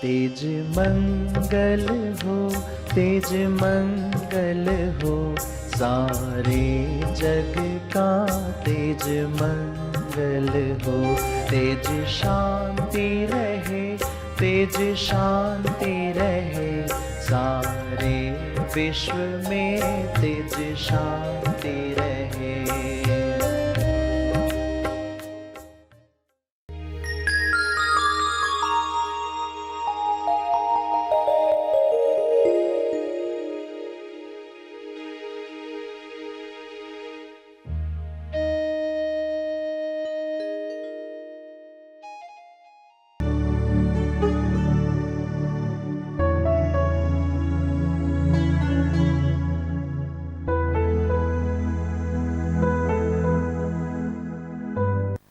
तेज मंगल हो, तेज मंगल हो, सारे जग का तेज मंगल हो। तेज शांति रहे, तेज शांति रहे, सारे विश्व में तेज शांति रहे।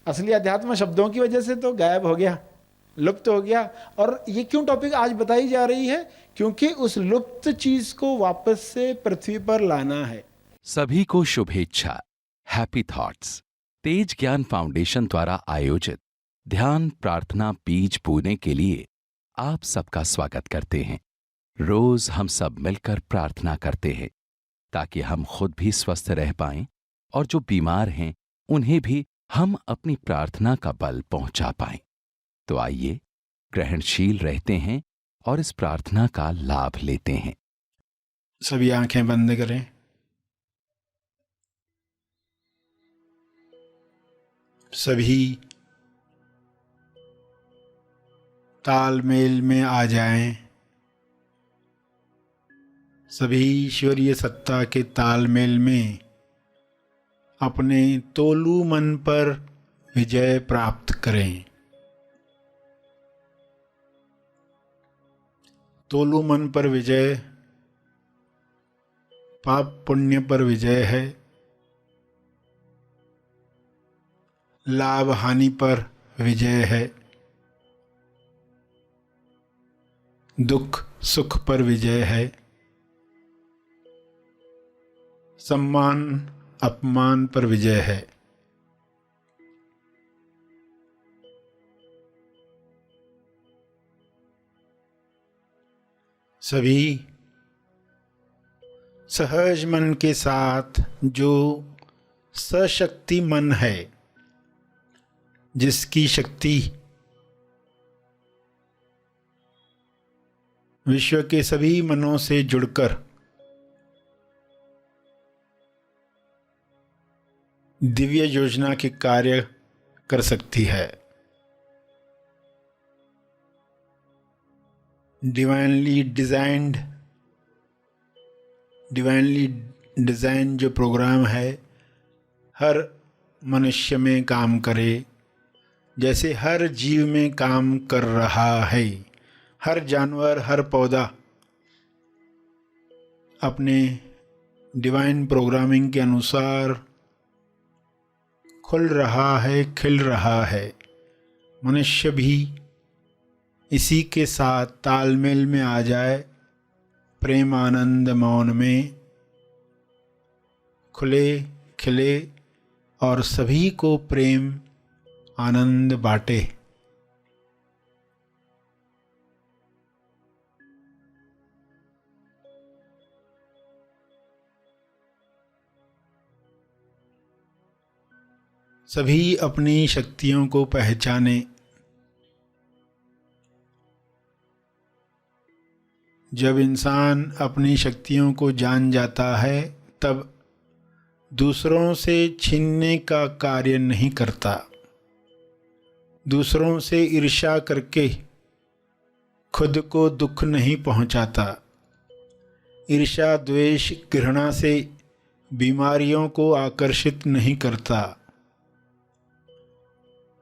असली अध्यात्म शब्दों की वजह से तो गायब हो गया, लुप्त हो गया। और ये क्यों टॉपिक आज बताई जा रही है? क्योंकि उस लुप्त चीज को वापस से पृथ्वी पर लाना है। सभी को शुभेच्छा। हैप्पी थॉट्स तेज ज्ञान फाउंडेशन द्वारा आयोजित ध्यान प्रार्थना बीज बोने के लिए आप सबका स्वागत करते हैं। रोज हम सब मिलकर प्रार्थना करते हैं ताकि हम खुद भी स्वस्थ रह पाएं और जो बीमार हैं उन्हें भी हम अपनी प्रार्थना का बल पहुंचा पाएं। तो आइए ग्रहणशील रहते हैं और इस प्रार्थना का लाभ लेते हैं। सभी आंखें बंद करें। सभी तालमेल में आ जाएं। सभी ईश्वरीय सत्ता के तालमेल में अपने तोलू मन पर विजय प्राप्त करें। तोलू मन पर विजय पाप पुण्य पर विजय है, लाभ हानि पर विजय है, दुख सुख पर विजय है, सम्मान अपमान पर विजय है। सभी सहज मन के साथ जो सशक्ति मन है, जिसकी शक्ति विश्व के सभी मनों से जुड़कर दिव्य योजना के कार्य कर सकती है। डिवाइनली डिजाइन जो प्रोग्राम है हर मनुष्य में काम करे, जैसे हर जीव में काम कर रहा है। हर जानवर हर पौधा अपने डिवाइन प्रोग्रामिंग के अनुसार खुल रहा है, खिल रहा है। मनुष्य भी इसी के साथ तालमेल में आ जाए, प्रेम आनंद मौन में खुले खिले और सभी को प्रेम आनंद बांटे। सभी अपनी शक्तियों को पहचाने। जब इंसान अपनी शक्तियों को जान जाता है तब दूसरों से छीनने का कार्य नहीं करता, दूसरों से ईर्ष्या करके खुद को दुख नहीं पहुंचाता। ईर्ष्या द्वेष घृणा से बीमारियों को आकर्षित नहीं करता।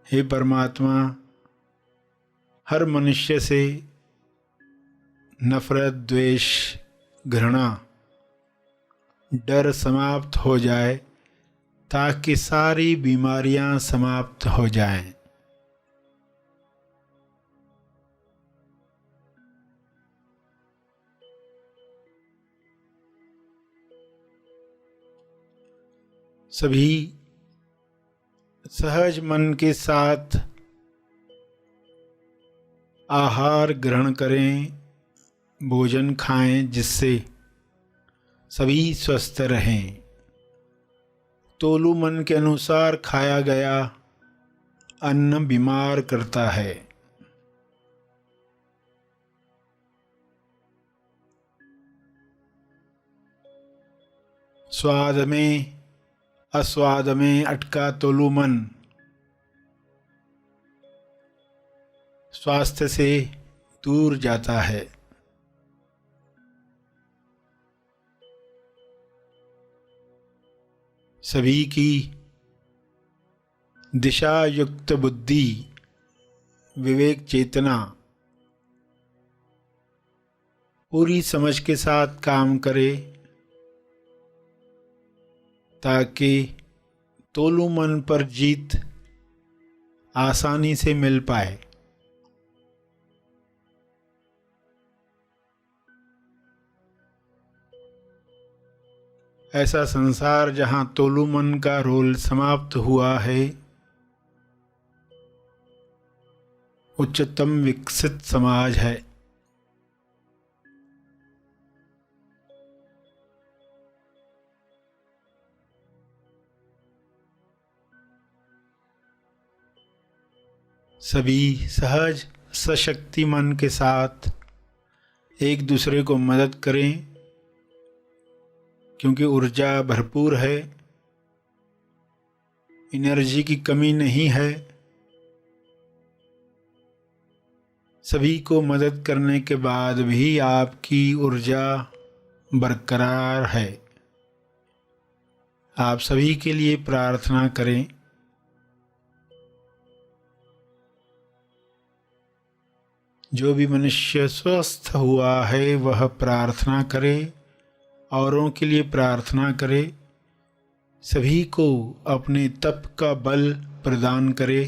हे परमात्मा, हर मनुष्य से नफरत द्वेष घृणा डर समाप्त हो जाए ताकि सारी बीमारियां समाप्त हो जाएं। सभी सहज मन के साथ आहार ग्रहण करें, भोजन खाएं जिससे सभी स्वस्थ रहें। तोलू मन के अनुसार खाया गया अन्न बीमार करता है। स्वाद में अस्वाद में अटका तोलू मन स्वास्थ्य से दूर जाता है। सभी की दिशा युक्त बुद्धि, विवेक चेतना पूरी समझ के साथ काम करे ताकि तोलू मन पर जीत आसानी से मिल पाए। ऐसा संसार जहाँ तोलू मन का रोल समाप्त हुआ है, उच्चतम विकसित समाज है। सभी सहज सशक्ति मन के साथ एक दूसरे को मदद करें, क्योंकि ऊर्जा भरपूर है, एनर्जी की कमी नहीं है। सभी को मदद करने के बाद भी आपकी ऊर्जा बरकरार है। आप सभी के लिए प्रार्थना करें। जो भी मनुष्य स्वस्थ हुआ है वह प्रार्थना करे, औरों के लिए प्रार्थना करे, सभी को अपने तप का बल प्रदान करे,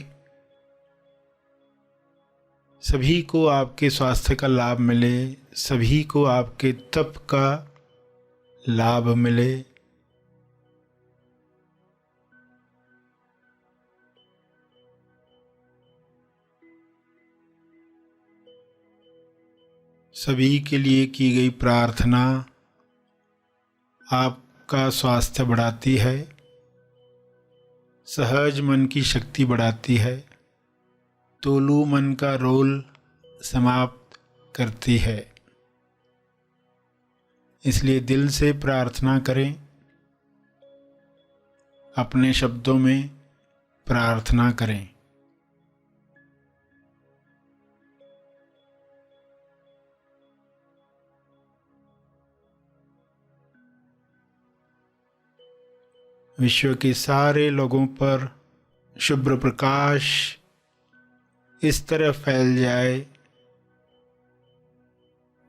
सभी को आपके स्वास्थ्य का लाभ मिले, सभी को आपके तप का लाभ मिले। सभी के लिए की गई प्रार्थना आपका स्वास्थ्य बढ़ाती है, सहज मन की शक्ति बढ़ाती है, तोलू मन का रोल समाप्त करती है। इसलिए दिल से प्रार्थना करें, अपने शब्दों में प्रार्थना करें। विश्व के सारे लोगों पर शुभ्र प्रकाश इस तरह फैल जाए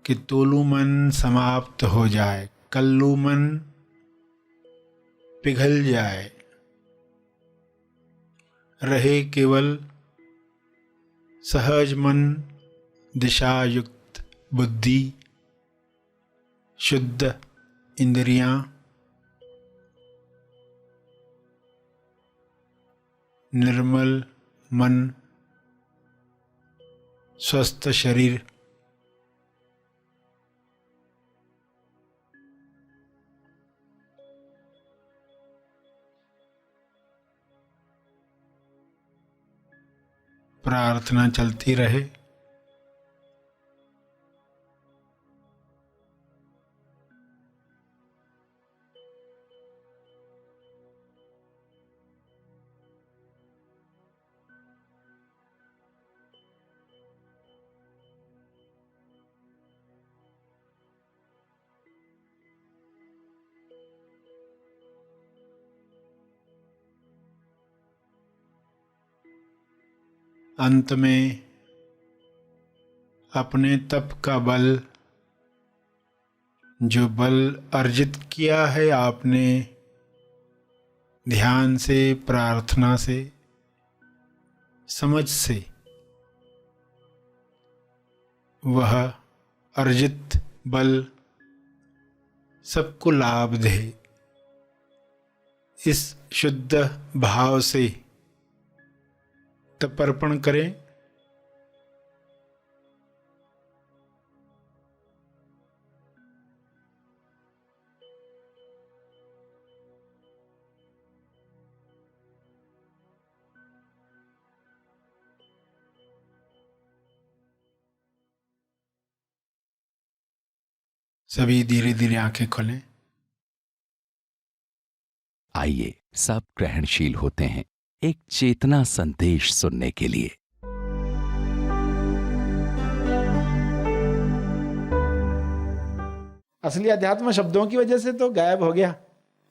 कि तोलू मन समाप्त हो जाए, कल्लू मन पिघल जाए, रहे केवल सहज मन, दिशा युक्त बुद्धि, शुद्ध इंद्रियां, निर्मल मन, स्वस्थ शरीर। प्रार्थना चलती रहे। अंत में अपने तप का बल, जो बल अर्जित किया है आपने ध्यान से, प्रार्थना से, समझ से, वह अर्जित बल सबको लाभ दे। इस शुद्ध भाव से तपर्पण करें सभी धीरे धीरे आंखें खोलें। आइए सब ग्रहणशील होते हैं एक चेतना संदेश सुनने के लिए। असली अध्यात्म शब्दों की वजह से तो गायब हो गया,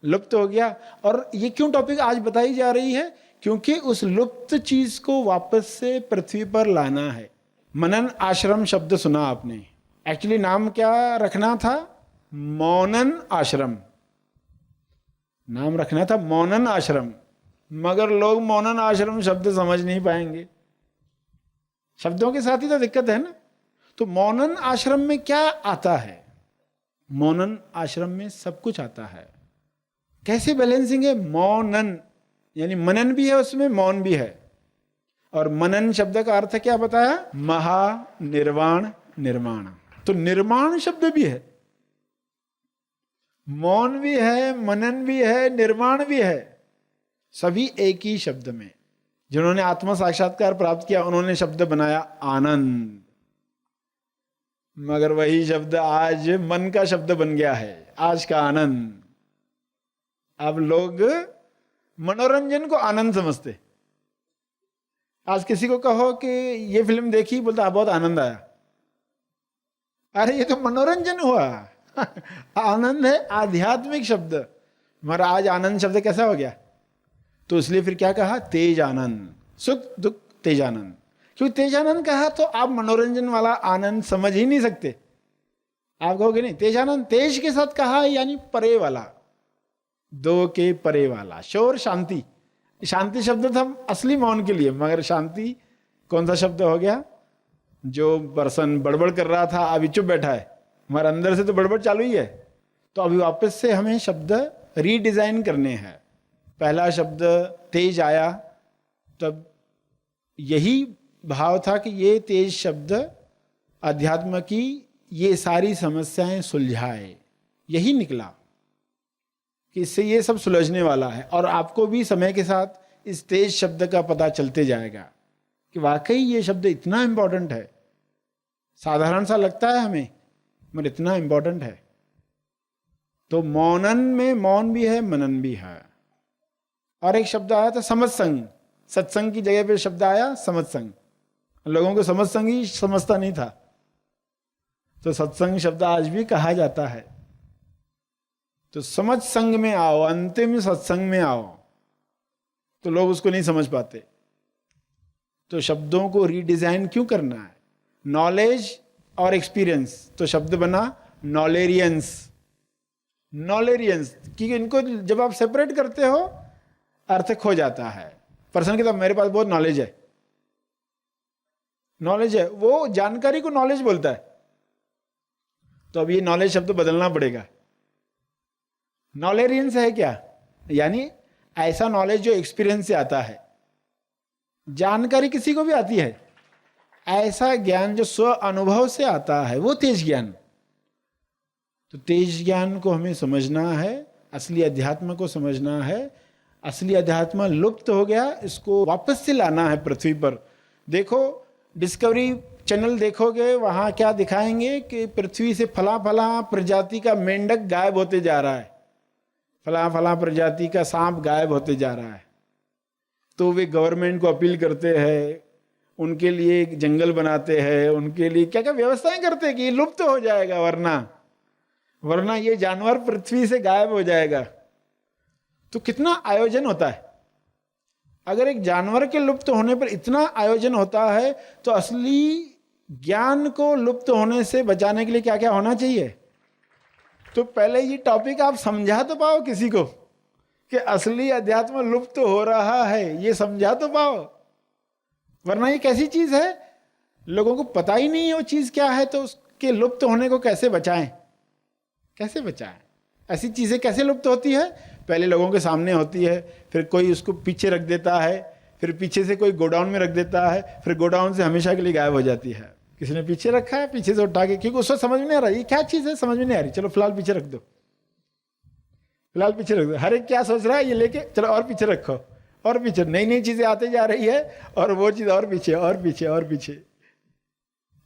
लुप्त हो गया। और ये क्यों टॉपिक आज बताई जा रही है? क्योंकि उस लुप्त चीज को वापस से पृथ्वी पर लाना है। मनन आश्रम शब्द सुना आपने, एक्चुअली नाम क्या रखना था? मौनन आश्रम नाम रखना था, मौनन आश्रम। मगर लोग मौनन आश्रम शब्द समझ नहीं पाएंगे, शब्दों के साथ ही तो दिक्कत है ना। तो मौनन आश्रम में क्या आता है? मौनन आश्रम में सब कुछ आता है। कैसे बैलेंसिंग है? मौनन यानी मनन भी है उसमें, मौन भी है। और मनन शब्द का अर्थ क्या बताया? महानिर्वाण निर्माण। तो निर्माण शब्द भी है, मौन भी है, मनन भी है, निर्माण भी है, सभी एक ही शब्द में। जिन्होंने आत्म साक्षात्कार प्राप्त किया उन्होंने शब्द बनाया आनंद। मगर वही शब्द आज मन का शब्द बन गया है, आज का आनंद। अब लोग मनोरंजन को आनंद समझते। आज किसी को कहो कि ये फिल्म देखी, बोलता बहुत आनंद आया। अरे ये तो मनोरंजन हुआ। आनंद है आध्यात्मिक शब्द, मगर आज आनंद शब्द कैसा हो गया? तो इसलिए फिर क्या कहा? तेज आनंद, सुख दुख तेज आनंद। क्योंकि तेज आनंद कहा तो आप मनोरंजन वाला आनंद समझ ही नहीं सकते। आप कहोगे नहीं तेज आनंद, तेज के साथ कहा यानी परे वाला, दो के परे वाला। शोर शांति, शांति शब्द था असली मौन के लिए, मगर शांति कौन सा शब्द हो गया? जो पर्सन बड़बड़ कर रहा था अभी चुप बैठा है, हमारे अंदर से तो बड़बड़ चालू ही है। तो अभी वापस से हमें शब्द रीडिजाइन करने हैं। पहला शब्द तेज आया, तब यही भाव था कि ये तेज शब्द अध्यात्म की ये सारी समस्याएं सुलझाए। यही निकला कि इससे ये सब सुलझने वाला है। और आपको भी समय के साथ इस तेज शब्द का पता चलते जाएगा कि वाकई ये शब्द इतना इंपॉर्टेंट है। साधारण सा लगता है हमें, मगर इतना इंपॉर्टेंट है। तो मौनन में मौन भी है, मनन भी है। और एक शब्द आया था समत्संग, सत्संग की जगह पे शब्द आया समत्संग। लोगों को समत्संग ही समझता नहीं था, तो सत्संग शब्द आज भी कहा जाता है। तो समझ संग में आओ, अंतिम सत्संग में आओ, तो लोग उसको नहीं समझ पाते। तो शब्दों को रीडिजाइन क्यों करना है? नॉलेज और एक्सपीरियंस, तो शब्द बना नॉलेरियंस। नॉलेरियंस कि इनको जब आप सेपरेट करते हो अर्थ खो जाता है। पर्सन कहता मेरे पास बहुत नॉलेज है, नॉलेज है, वो जानकारी को नॉलेज बोलता है। तो अब ये नॉलेज शब्द बदलना पड़ेगा। नॉलेरियंस है क्या? यानी ऐसा नॉलेज जो एक्सपीरियंस से आता है। जानकारी किसी को भी आती है, ऐसा ज्ञान जो स्व अनुभव से आता है, वो तेज ज्ञान। तो तेज ज्ञान को हमें समझना है, असली अध्यात्म को समझना है। असली अध्यात्म लुप्त हो गया, इसको वापस से लाना है पृथ्वी पर। देखो डिस्कवरी चैनल देखोगे, वहां क्या दिखाएंगे कि पृथ्वी से फला फला प्रजाति का मेंढक गायब होते जा रहा है, फला फला प्रजाति का सांप गायब होते जा रहा है। तो वे गवर्नमेंट को अपील करते हैं, उनके लिए एक जंगल बनाते हैं, उनके लिए क्या क्या व्यवस्थाएं करते हैं कि ये लुप्त हो जाएगा, वरना ये जानवर पृथ्वी से गायब हो जाएगा। तो कितना आयोजन होता है। अगर एक जानवर के लुप्त होने पर इतना आयोजन होता है, तो असली ज्ञान को लुप्त होने से बचाने के लिए क्या क्या होना चाहिए? तो पहले ये टॉपिक आप समझा तो पाओ किसी को कि असली अध्यात्म लुप्त हो रहा है, ये समझा तो पाओ। वरना ये कैसी चीज है, लोगों को पता ही नहीं है वो चीज क्या है, तो उसके लुप्त होने को कैसे बचाएं? कैसे बचाएं? ऐसी चीजें कैसे लुप्त होती है? पहले लोगों के सामने होती है, फिर कोई उसको पीछे रख देता है, फिर पीछे से कोई गोडाउन में रख देता है, फिर गोडाउन से हमेशा के लिए गायब हो जाती है। किसी ने पीछे रखा है, पीछे से उठा के, क्योंकि उसको समझ में नहीं आ रहा ये क्या चीज है, समझ में नहीं आ रही, चलो फिलहाल पीछे रख दो, फिलहाल पीछे रख दो। हर एक क्या सोच रहा है, ये लेके चलो और पीछे रखो, और पीछे नई नई चीजें आती जा रही है, और वो चीज और पीछे और पीछे और पीछे,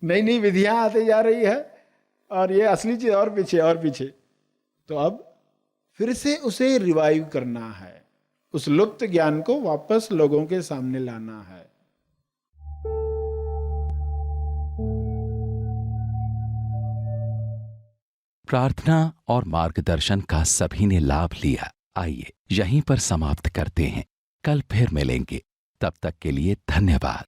नई नई विधियां आती जा रही है, और ये असली चीज और पीछे और पीछे। तो अब फिर से उसे रिवाइव करना है, उस लुप्त ज्ञान को वापस लोगों के सामने लाना है। प्रार्थना और मार्गदर्शन का सभी ने लाभ लिया। आइए यहीं पर समाप्त करते हैं, कल फिर मिलेंगे। तब तक के लिए धन्यवाद।